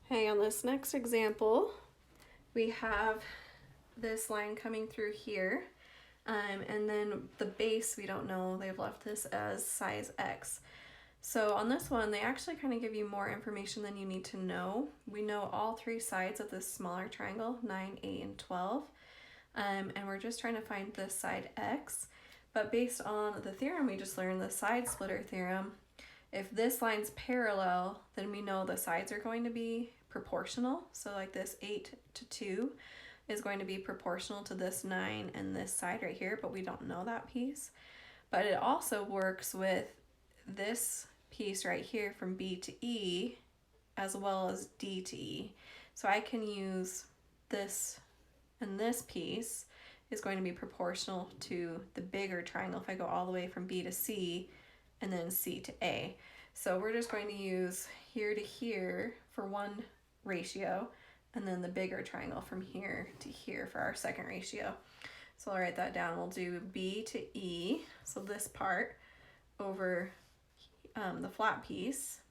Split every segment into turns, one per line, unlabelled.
Okay, on this next example, we have this line coming through here, and then the base, we don't know, they've left this as size X. So on this one, they actually kind of give you more information than you need to know. We know all three sides of this smaller triangle, 9, 8, and 12, and we're just trying to find this side X. But based on the theorem we just learned, the side splitter theorem, if this line's parallel, then we know the sides are going to be proportional. So like this 8 to 2 is going to be proportional to this 9 and this side right here, but we don't know that piece. But it also works with this piece right here from B to E as well as D to E. So I can use this, and this piece is going to be proportional to the bigger triangle if I go all the way from B to C and then C to A. So we're just going to use here to here for one ratio, and then the bigger triangle from here to here for our second ratio. So I'll write that down. We'll do B to E, so this part, over the flat piece,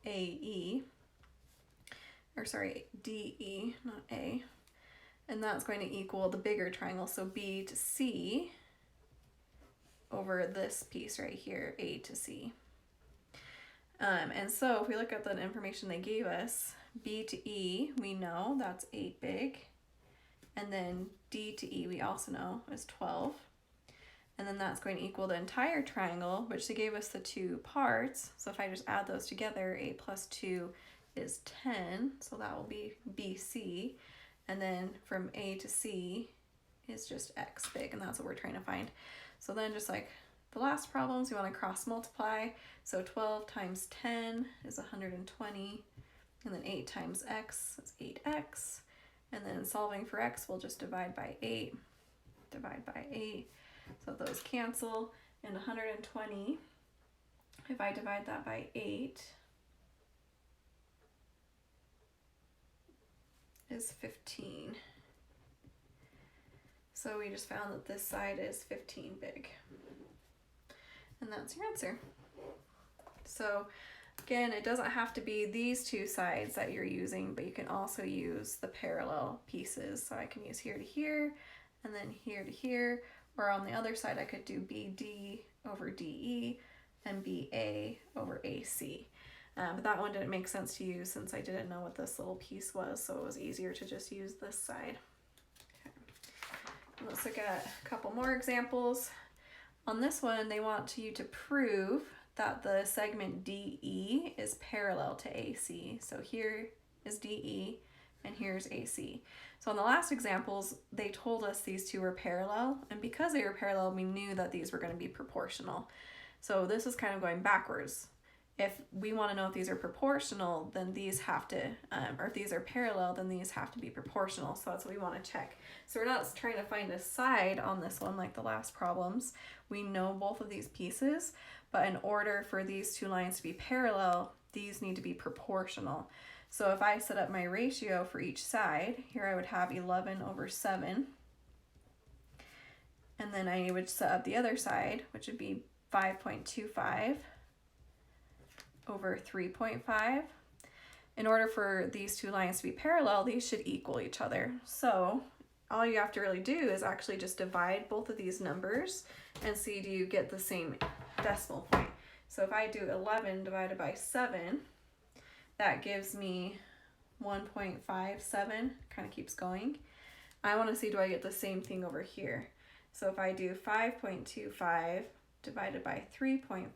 AE, or sorry, DE, not A, and that's going to equal the bigger triangle, so B to C, over this piece right here, A to C. And so if we look at the information they gave us, B to E, we know that's 8 big. And then D to E, we also know is 12. And then that's going to equal the entire triangle, which they gave us the two parts. So if I just add those together, 8 plus 2 is 10. So that will be BC. And then from A to C is just X big, and that's what we're trying to find. So then just like the last problems, we want to cross multiply. So 12 times 10 is 120, and then 8 times x is 8x. And then solving for x, we'll just divide by 8, divide by 8. So those cancel, and 120, if I divide that by 8, is 15. So we just found that this side is 15 big. And that's your answer. So again, it doesn't have to be these two sides that you're using, but you can also use the parallel pieces. So I can use here to here, and then here to here, or on the other side I could do BD over DE and BA over AC. But that one didn't make sense to use since I didn't know what this little piece was, so it was easier to just use this side. Okay. Let's look at a couple more examples. On this one, they want you to prove that the segment DE is parallel to AC. So here is DE and here's AC. So in the last examples, they told us these two were parallel, and because they were parallel, we knew that these were going to be proportional. So this is kind of going backwards. If we want to know if these are proportional, then these have to, or if these are parallel, then these have to be proportional. So that's what we want to check. So we're not trying to find a side on this one like the last problems. We know both of these pieces, but in order for these two lines to be parallel, these need to be proportional. So if I set up my ratio for each side, here I would have 11 over 7. And then I would set up the other side, which would be 5.25 over 3.5. In order for these two lines to be parallel, these should equal each other. So all you have to really do is actually just divide both of these numbers and see, do you get the same decimal point? So if I do 11 divided by 7, that gives me 1.57, kind of keeps going. I want to see, do I get the same thing over here? So if I do 5.25 divided by 3.5,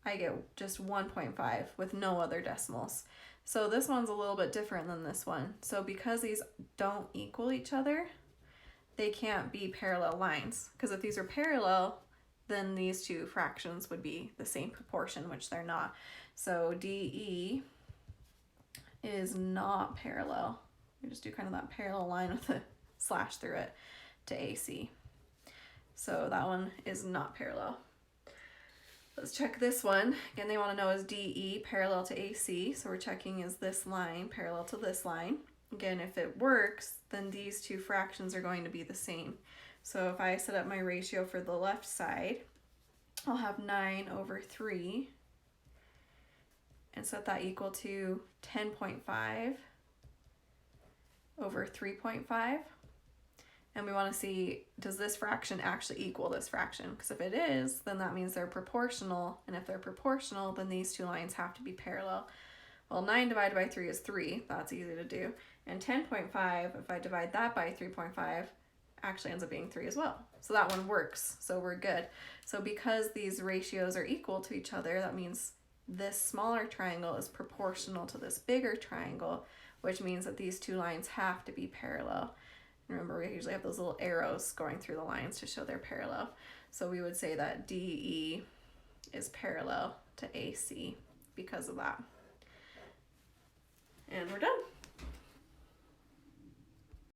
I get just 1.5 with no other decimals. So this one's a little bit different than this one. So because these don't equal each other, they can't be parallel lines. Because if these are parallel, then these two fractions would be the same proportion, which they're not. So DE is not parallel. We just do kind of that parallel line with a slash through it to AC. So that one is not parallel. Let's check this one. Again, they want to know, is DE parallel to AC? So we're checking, is this line parallel to this line? Again, if it works, then these two fractions are going to be the same. So if I set up my ratio for the left side, I'll have 9 over 3 and set that equal to 10.5 over 3.5. And we want to see, does this fraction actually equal this fraction? Because if it is, then that means they're proportional. And if they're proportional, then these two lines have to be parallel. Well, 9 divided by 3 is 3. That's easy to do. And 10.5, if I divide that by 3.5, actually ends up being 3 as well. So that one works. So we're good. So because these ratios are equal to each other, that means this smaller triangle is proportional to this bigger triangle, which means that these two lines have to be parallel. Remember, we usually have those little arrows going through the lines to show they're parallel. So we would say that DE is parallel to AC because of that. And we're done.